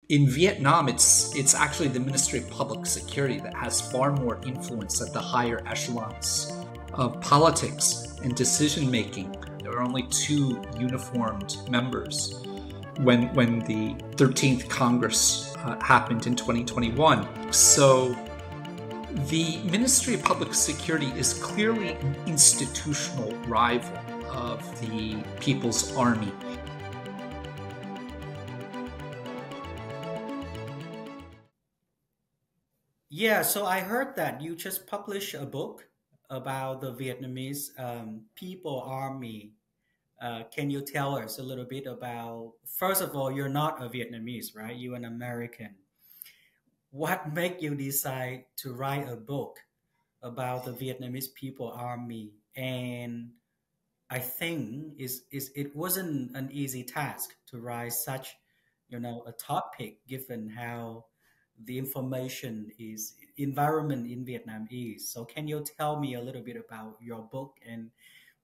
In Vietnam, it's actually the Ministry of Public Security that has far more influence at the higher echelons of politics and decision making. There are only two uniformed members when the 13th Congress happened in 2021. So the Ministry of Public Security is clearly an institutional rival of the People's Army. Yeah, so I heard that you just published a book about the Vietnamese People Army. Can you tell us a little bit about, first of all, you're not a Vietnamese, right? You're an American. What made you decide to write a book about the Vietnamese People Army? And I think it wasn't an easy task to write such, a topic given how the information is environment in Vietnam is. So can you tell me a little bit about your book and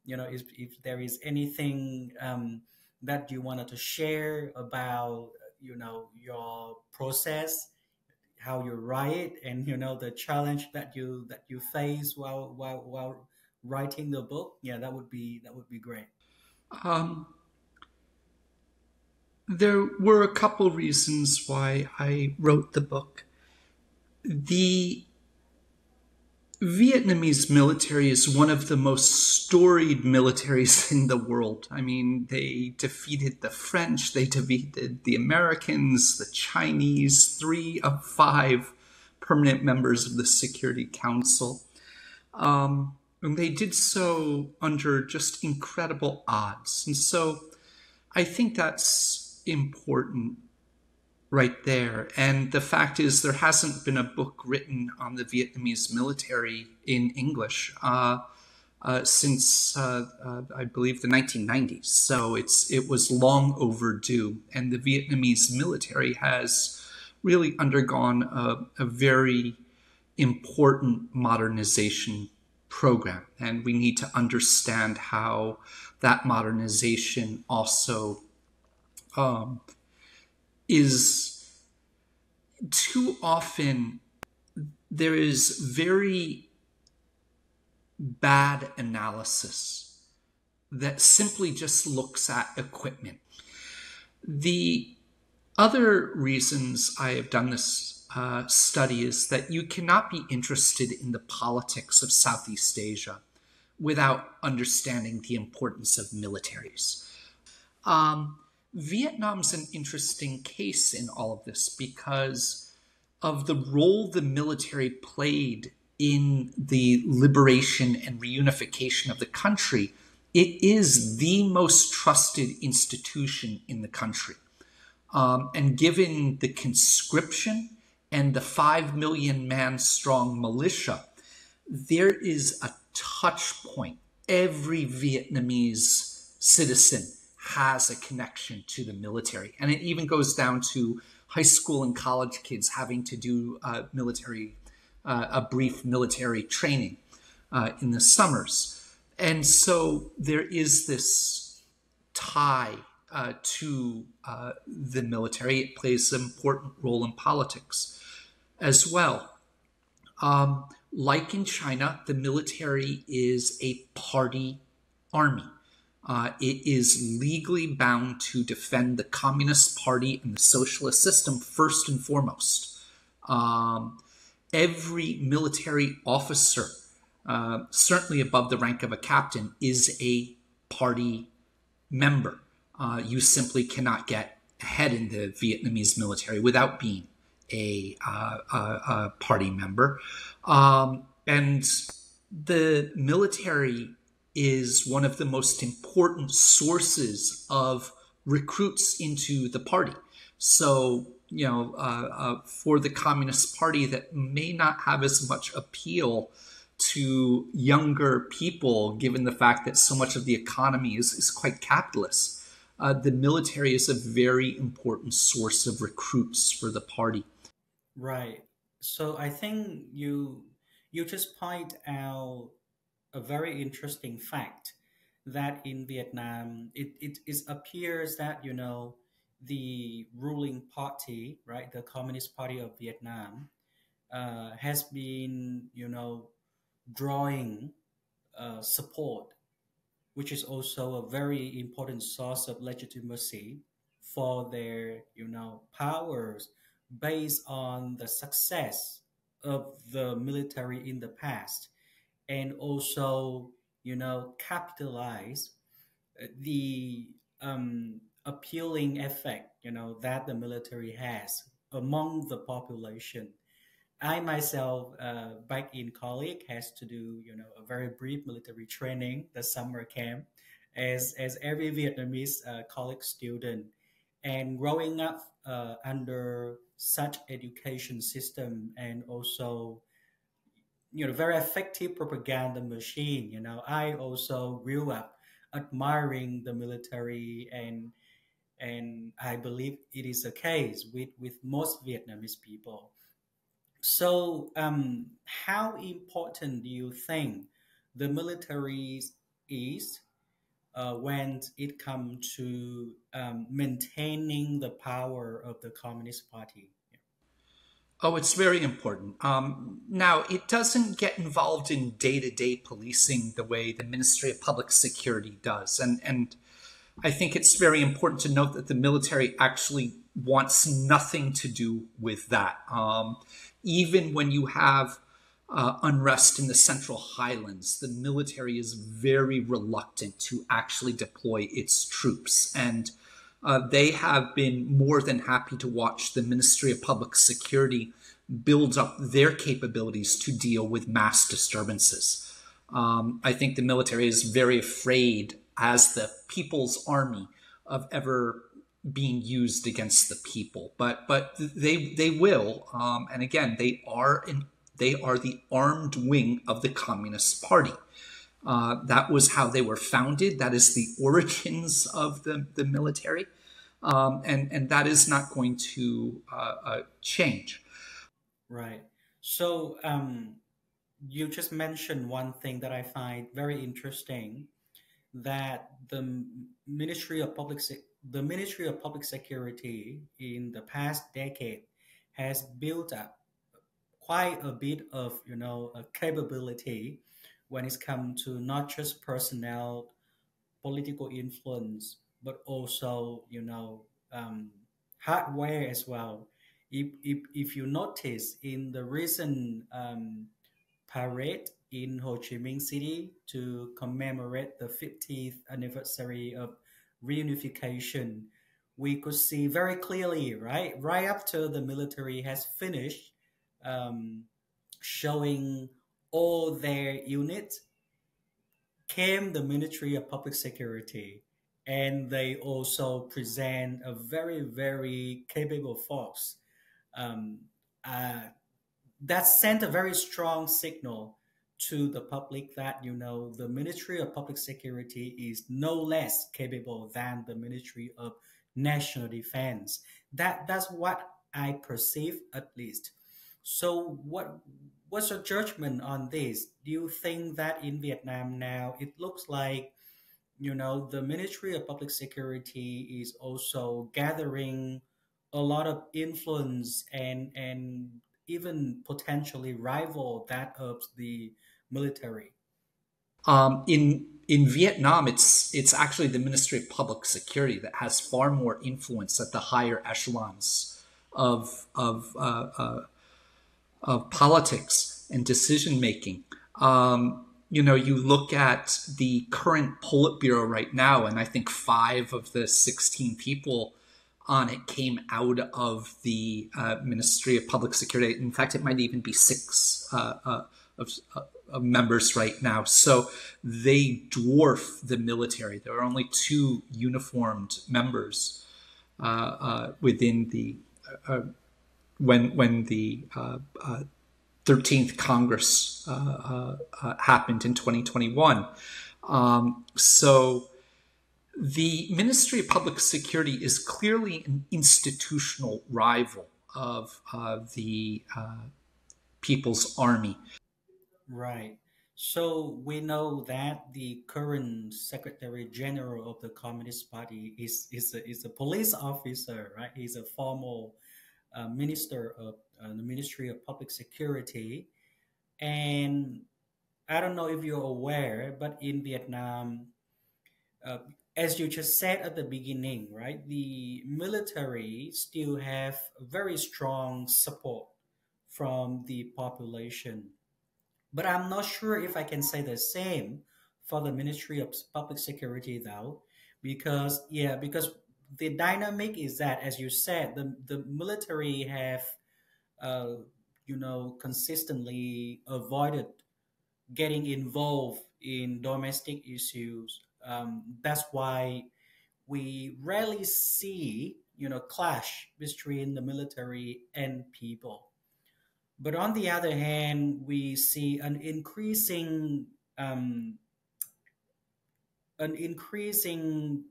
if there is anything that you wanted to share about your process, how you write, and the challenge that you face while writing the book. Yeah, that would be great. Um, there were a couple reasons why I wrote the book. The Vietnamese military is one of the most storied militaries in the world. I mean, they defeated the French, they defeated the Americans, the Chinese, three of five permanent members of the Security Council. And they did so under just incredible odds. And so I think that's important right there. And the fact is, there hasn't been a book written on the Vietnamese military in English since I believe the 1990s. So it was long overdue, and the Vietnamese military has really undergone a very important modernization program, and we need to understand how that modernization also is too often there is very bad analysis that simply just looks at equipment. The other reasons I have done this study is that you cannot be interested in the politics of Southeast Asia without understanding the importance of militaries. Vietnam's an interesting case in all of this because of the role the military played in the liberation and reunification of the country. It is the most trusted institution in the country. And given the conscription and the 5 million man strong militia, there is a touch point. Every Vietnamese citizen has a connection to the military. And it even goes down to high school and college kids having to do a brief military training in the summers. And so there is this tie to the military. It plays an important role in politics as well. Like in China, the military is a party army. It is legally bound to defend the Communist Party and the socialist system first and foremost. Every military officer, certainly above the rank of a captain, is a party member. You simply cannot get ahead in the Vietnamese military without being a party member. And the military is one of the most important sources of recruits into the party. So, for the Communist Party that may not have as much appeal to younger people, given the fact that so much of the economy is quite capitalist, the military is a very important source of recruits for the party. Right. So I think you just point out a very interesting fact that in Vietnam, it appears that the ruling party, right, the Communist Party of Vietnam, has been, drawing support, which is also a very important source of legitimacy for their, powers based on the success of the military in the past, and also, capitalize the appealing effect, that the military has among the population. I myself, back in college, has to do, a very brief military training, the summer camp, as every Vietnamese college student, and growing up under such education system, and also, very effective propaganda machine. I also grew up admiring the military, and I believe it is the case with most Vietnamese people. So, how important do you think the military is when it comes to maintaining the power of the Communist Party? Oh, it's very important. Now, it doesn't get involved in day-to-day policing the way the Ministry of Public Security does. And I think it's very important to note that the military actually wants nothing to do with that. Even when you have unrest in the Central Highlands, the military is very reluctant to actually deploy its troops. And they have been more than happy to watch the Ministry of Public Security build up their capabilities to deal with mass disturbances. I think the military is very afraid, as the People's Army, of ever being used against the people. But they will, and again, they are the armed wing of the Communist Party. That was how they were founded. That is the origins of the military. And that is not going to change. Right. So, you just mentioned one thing that I find very interesting, that the Ministry of Public Security in the past decade has built up quite a bit of, a capability when it's come to not just personnel, political influence, but also, hardware as well. If you notice in the recent parade in Ho Chi Minh City to commemorate the 50th anniversary of reunification, we could see very clearly, right after the military has finished um, showing all their units, came the Ministry of Public Security, and they also present a very, very capable force. Um, uh, that sent a very strong signal to the public that, the Ministry of Public Security is no less capable than the Ministry of National Defense. That's what I perceive, at least. So, what's your judgment on this? Do you think that in Vietnam now it looks like, the Ministry of Public Security is also gathering a lot of influence, and even potentially rival that of the military? In Vietnam, it's actually the Ministry of Public Security that has far more influence at the higher echelons of of politics and decision making. You look at the current Politburo right now, and I think 5 of the 16 people on it came out of the Ministry of Public Security. In fact, it might even be 6 of members right now. So they dwarf the military. There are only 2 uniformed members within the when the 13th Congress happened in 2021. So the Ministry of Public Security is clearly an institutional rival of the People's Army. Right. So we know that the current Secretary General of the Communist Party is a police officer, right? He's a former minister of the Ministry of Public Security. And I don't know if you're aware, but in Vietnam, uh, as you just said at the beginning, right, the military still have very strong support from the population. But I'm not sure if I can say the same for the Ministry of Public Security, though, because the dynamic is that, as you said, the military have uh, consistently avoided getting involved in domestic issues. That's why we rarely see clash between the military and people. But on the other hand, we see um, an increasing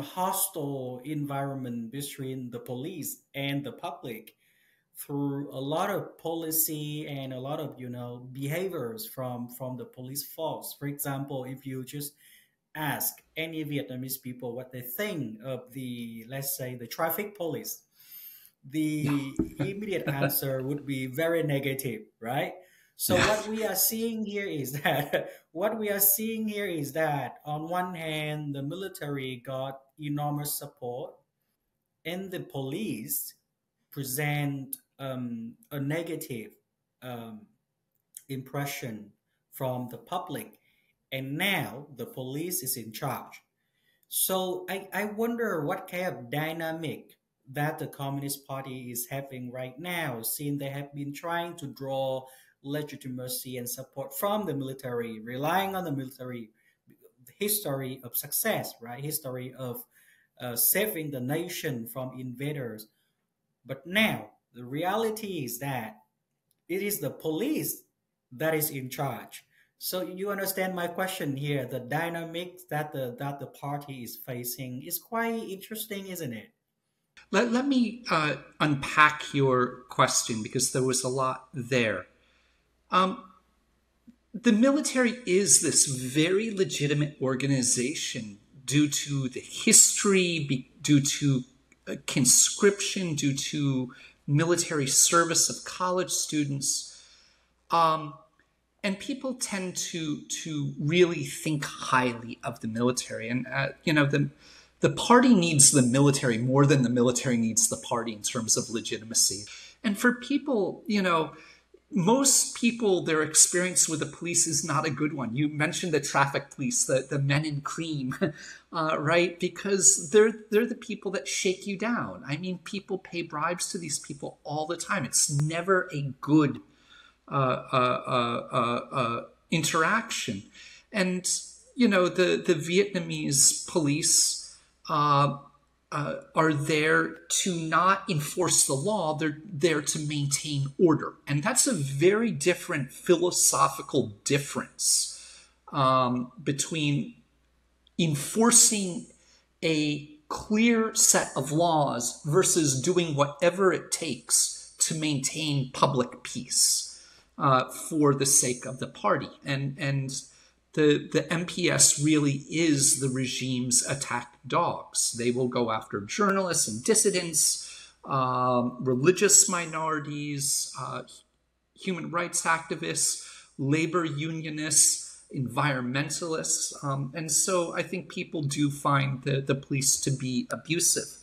hostile environment between the police and the public through a lot of policy and a lot of behaviors from the police force. For example, if you just ask any Vietnamese people what they think of the, let's say, the traffic police, the immediate answer would be very negative, right? So Yeah. what we are seeing here is that on one hand the military got enormous support and the police present a negative um, impression from the public, and now the police is in charge. So I wonder what kind of dynamic that the Communist Party is having right now, since they have been trying to draw legitimacy and support from the military, relying on the military, history of success, right? History of saving the nation from invaders. But now the reality is that it is the police that is in charge. So you understand my question here. The dynamics that the party is facing is quite interesting, isn't it? Let me unpack your question because there was a lot there. Um, the military is this very legitimate organization due to the history, due to conscription, due to military service of college students. Um, and people tend to really think highly of the military, and the party needs the military more than the military needs the party in terms of legitimacy. And for people, most people, their experience with the police is not a good one. You mentioned the traffic police, the men in cream, right? Because they're the people that shake you down. I mean, people pay bribes to these people all the time. It's never a good interaction. And, the Vietnamese police are there to not enforce the law. They're there to maintain order. And that's a very different philosophical difference between enforcing a clear set of laws versus doing whatever it takes to maintain public peace for the sake of the party. And the MPS really is the regime's attack dogs. They will go after journalists and dissidents, religious minorities, human rights activists, labor unionists, environmentalists. And so I think people do find the police to be abusive.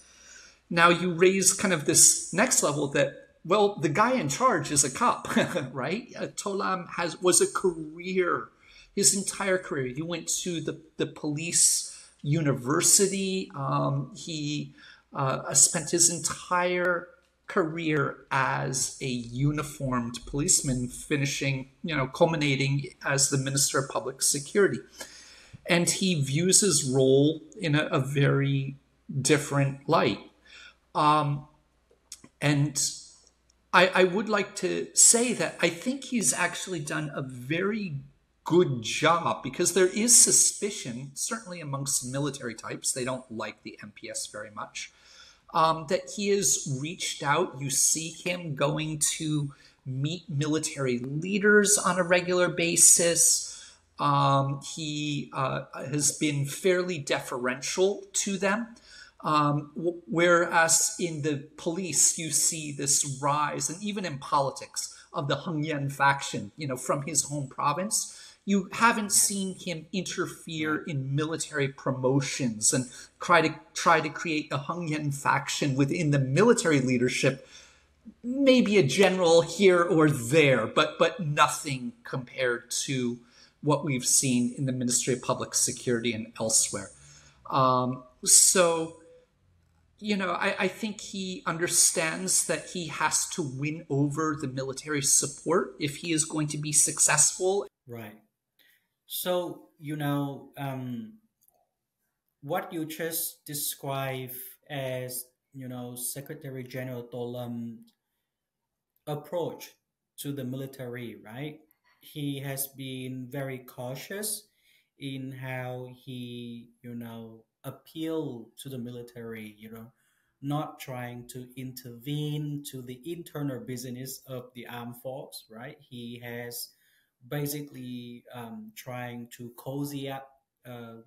Now you raise kind of this next level that, well, the guy in charge is a cop, right? To Lam was a career, his entire career. He went to the police university. He spent his entire career as a uniformed policeman, finishing, culminating as the Minister of Public Security. And he views his role in a very different light. And I would like to say that I think he's actually done a very good job, because there is suspicion, certainly amongst military types, they don't like the MPS very much, that he has reached out. You see him going to meet military leaders on a regular basis. He has been fairly deferential to them. Whereas in the police, you see this rise, and even in politics, of the Heng Yan faction, from his home province. You haven't seen him interfere in military promotions and try to create a Heng Yan faction within the military leadership. Maybe a general here or there, but nothing compared to what we've seen in the Ministry of Public Security and elsewhere. I think he understands that he has to win over the military support if he is going to be successful. Right. So, what you just described as, Secretary General To Lam's approach to the military, right? He has been very cautious in how he, appeal to the military, not trying to intervene to the internal business of the armed force, right? He has basically trying to cozy up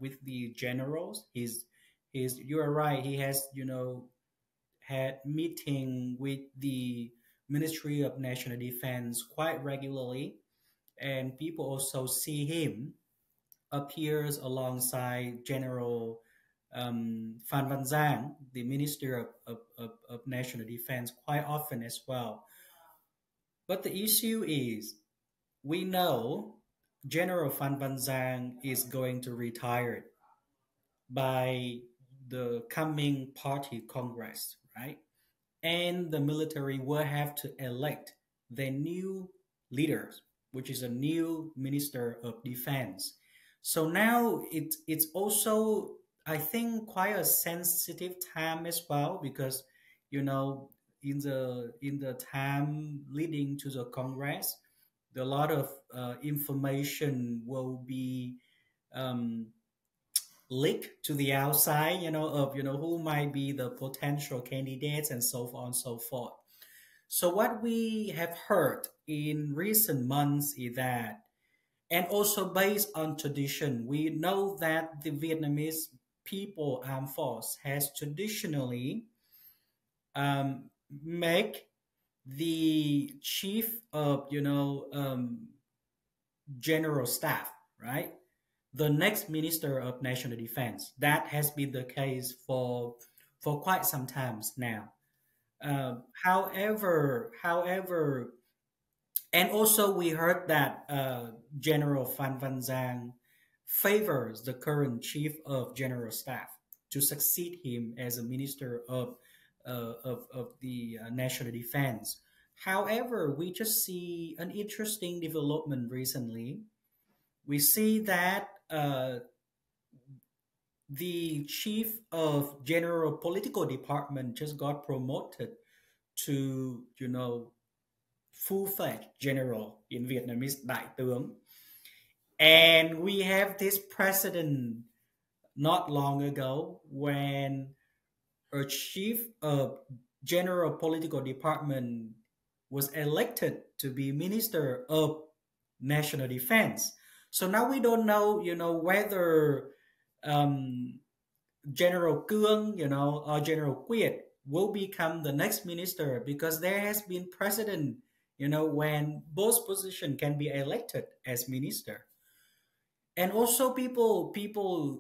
with the generals. You are right. He has, had meeting with the Ministry of National Defense quite regularly, and people also see him appears alongside General Phan Van Giang, the Minister of National Defense, quite often as well. But the issue is, we know General Phan Van Giang is going to retire by the coming party congress, right? And the military will have to elect their new leaders, which is a new Minister of Defense. So now it's also, I think, quite a sensitive time as well, because in the time leading to the Congress, a lot of information will be um, leaked to the outside, of who might be the potential candidates and so on and so forth. So what we have heard in recent months is that, and also based on tradition, we know that the Vietnamese people armed force has traditionally make the chief of general staff, right, the next Minister of National Defense. That has been the case for quite some times now. However, and also we heard that General Phan Van Giang favors the current Chief of General Staff to succeed him as a Minister of the National Defense. However, we just see an interesting development recently. We see that the Chief of General Political Department just got promoted to, full-fledged general in Vietnamese, Đại tướng. And we have this precedent not long ago when a chief of general political department was elected to be Minister of National Defense. So now we don't know, whether General Cương, or General Quiet will become the next minister, because there has been precedent, when both positions can be elected as minister. And also people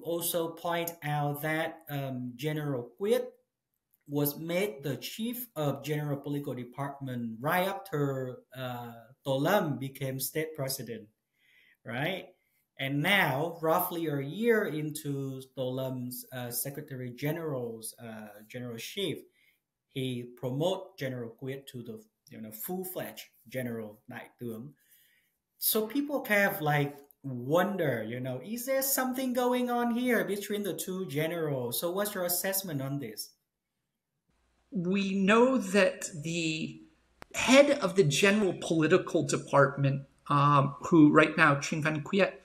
also point out that General Quiet was made the chief of general political department right after To Lam became state president, right? And now, roughly a year into To Lam's Secretary General's generalship, he promote General Quiet to the full-fledged General Đại tướng. So people kind of wonder, is there something going on here between the two generals? So what's your assessment on this? We know that the head of the general political department, who right now, Trinh Văn Quyết,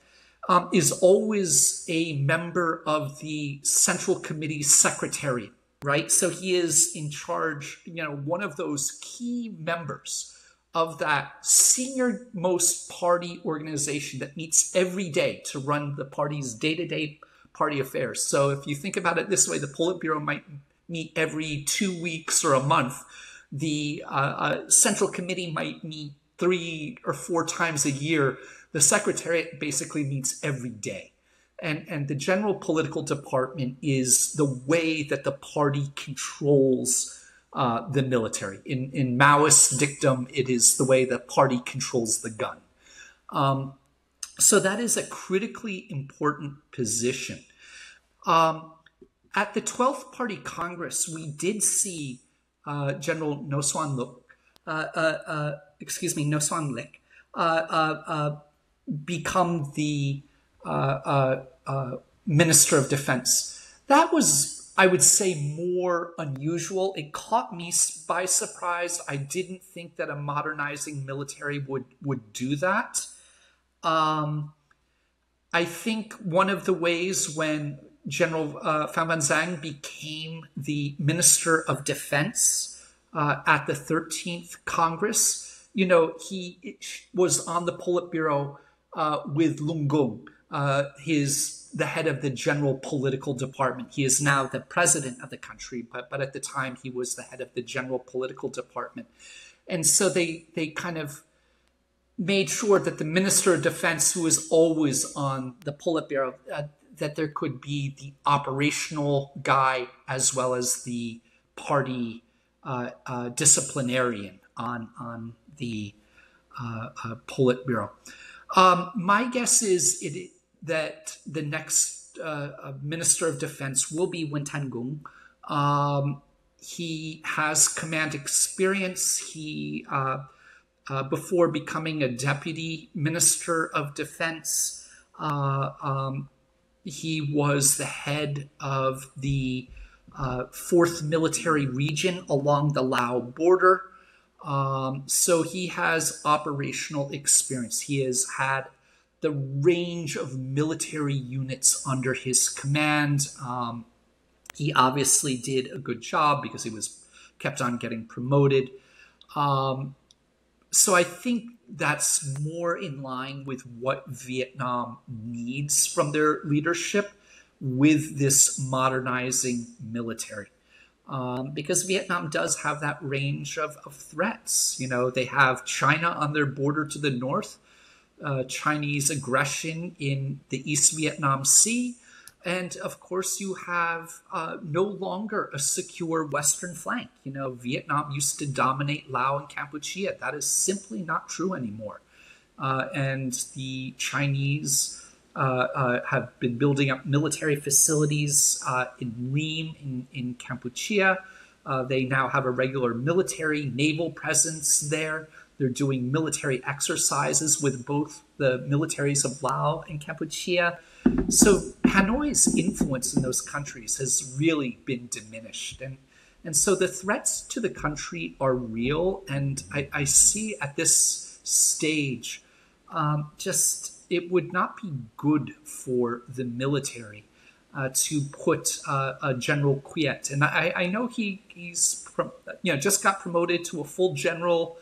is always a member of the Central Committee Secretariat, right? So he is in charge, one of those key members of that senior most party organization that meets every day to run the party's day-to-day party affairs. So if you think about it this way, the Politburo might meet every 2 weeks or a month. The Central Committee might meet 3 or 4 times a year. The Secretariat basically meets every day. And the General Political Department is the way that the party controls the military. In Maoist dictum, it is the way the party controls the gun. So that is a critically important position. At the 12th Party Congress, we did see General No Suan Lik become the Minister of Defense. That was, I would say, more unusual. It caught me by surprise. I didn't think that a modernizing military would do that. I think one of the ways when General Pham Van Zang became the Minister of Defense at the 13th Congress, he was on the Politburo with Lung Gung, the head of the General Political Department. He is now the president of the country, but at the time he was the head of the General Political Department. And so they kind of made sure that the Minister of Defense, who was always on the Politburo, that there could be the operational guy as well as the party disciplinarian on the Politburo. My guess is that the next Minister of Defense will be Wen Tan-gung. He has command experience. He before becoming a Deputy Minister of Defense, he was the head of the 4th Military Region along the Lao border. So he has operational experience. He has had the range of military units under his command. He obviously did a good job because he kept on getting promoted. So I think that's more in line with what Vietnam needs from their leadership with this modernizing military. Because Vietnam does have that range of threats. They have China on their border to the north, Chinese aggression in the East Vietnam Sea, and of course you have no longer a secure western flank. Vietnam used to dominate Laos and Kampuchea. That is simply not true anymore. And the Chinese have been building up military facilities in Ream in Kampuchea. They now have a regular military naval presence there. They're doing military exercises with both the militaries of Laos and Kampuchea. So Hanoi's influence in those countries has really been diminished. And so the threats to the country are real. And I see at this stage it would not be good for the military to put General Quiet. And I know he's just got promoted to a full general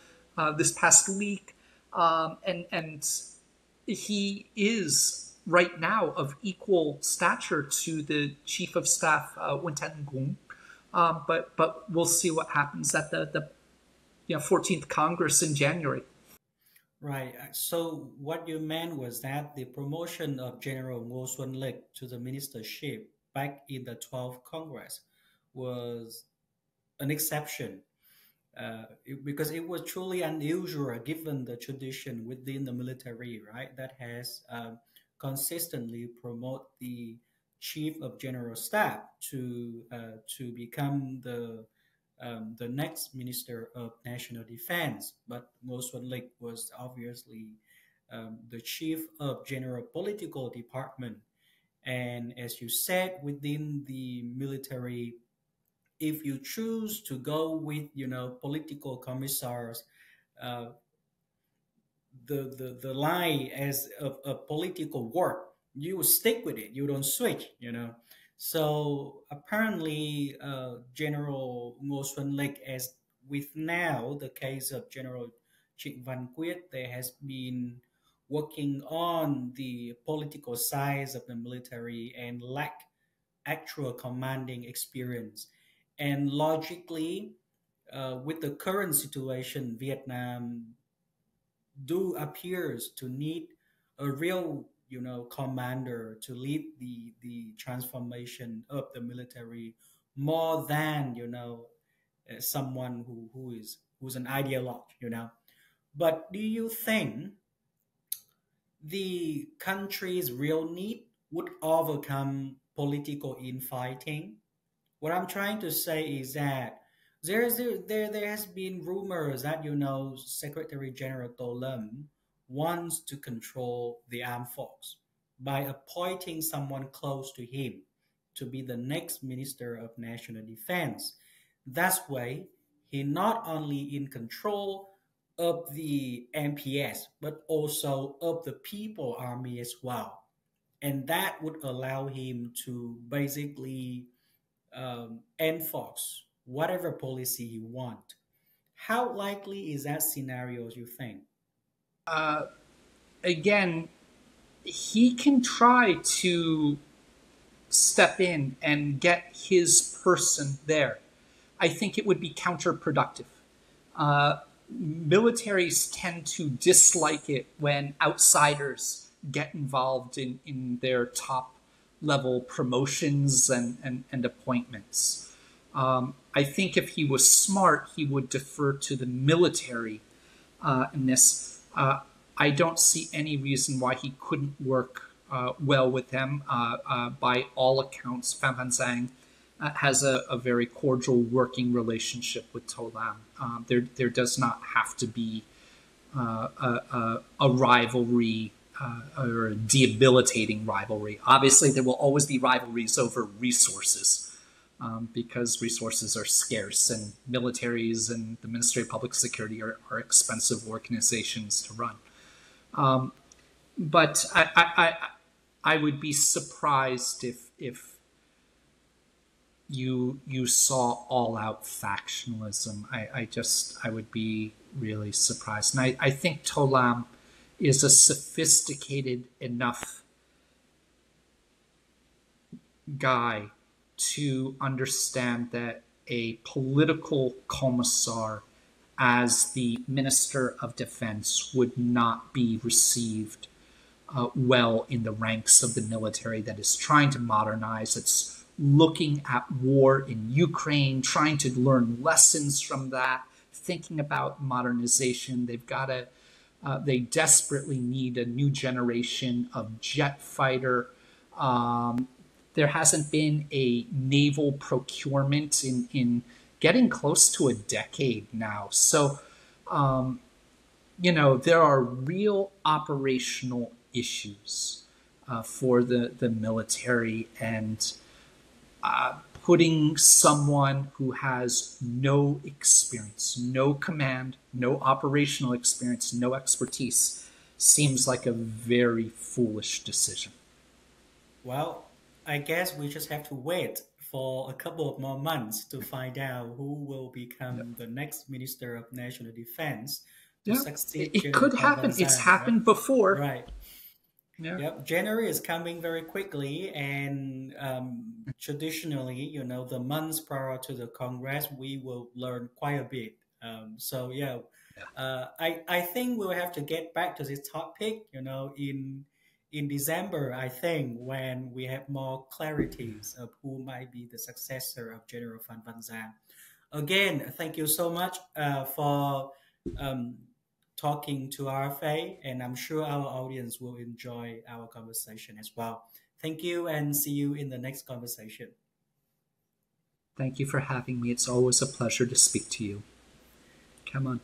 this past week, and he is right now of equal stature to the Chief of Staff Wen Tan-gung. But we'll see what happens at the 14th Congress in January. Right. So what you meant was that the promotion of General Ngo Xuân Lịch to the ministership back in the 12th Congress was an exception, because it was truly unusual given the tradition within the military, right, that has consistently promote the Chief of General Staff to become the next Minister of National Defense. But Ngo Xuân Lịch was obviously the Chief of General Political Department. And as you said, within the military, if you choose to go with, political commissars, the line as a political work, you stick with it. You don't switch, So apparently, General Ngo Xuân Lịch, as with now the case of General Trịnh Văn Quyết, there has been working on the political sides of the military and lack actual commanding experience. And logically, with the current situation, Vietnam do appears to need a real, commander to lead the transformation of the military more than someone who's an ideologue. But do you think the country's real need would overcome political infighting? What I'm trying to say is that there has been rumors that Secretary General Tolam wants to control the armed force by appointing someone close to him to be the next Minister of National Defense. That way, he not only in control of the MPS but also of the People Army as well, and that would allow him to basically enforce whatever policy you want. How likely is that scenario, you think? Again, he can try to step in and get his person there. I think it would be counterproductive. Militaries tend to dislike it when outsiders get involved in their top level promotions and appointments. I think if he was smart, he would defer to the military in this. I don't see any reason why he couldn't work well with them. By all accounts, Pham Van Sang has a very cordial working relationship with To Lam. There does not have to be a rivalry or a debilitating rivalry. Obviously, there will always be rivalries over resources because resources are scarce, and militaries and the Ministry of Public Security are expensive organizations to run. But I would be surprised if you saw all out factionalism. I would be really surprised. And I think To Lam is a sophisticated enough guy to understand that a political commissar as the Minister of Defense would not be received well in the ranks of the military that is trying to modernize. It's looking at war in Ukraine, trying to learn lessons from that, thinking about modernization. They desperately need a new generation of jet fighter. There hasn't been a naval procurement in getting close to a decade now. So, there are real operational issues for the military, and putting someone who has no experience, no command, no operational experience, no expertise seems like a very foolish decision. Well, I guess we just have to wait for a couple of more months to find out who will become the next Minister of National Defense to Yeah, succeed it General could Pham happen. Van It's Zandt, right? happened before. Right. Yeah. Yep. January is coming very quickly, and traditionally, the months prior to the Congress, we will learn quite a bit. So yeah, I think we'll have to get back to this topic, in December, I think, when we have more clarities of who might be the successor of General Pham Van Zandt. Again, thank you so much for um, talking to RFA, and I'm sure our audience will enjoy our conversation as well. Thank you, and see you in the next conversation. Thank you for having me. It's always a pleasure to speak to you. Come on.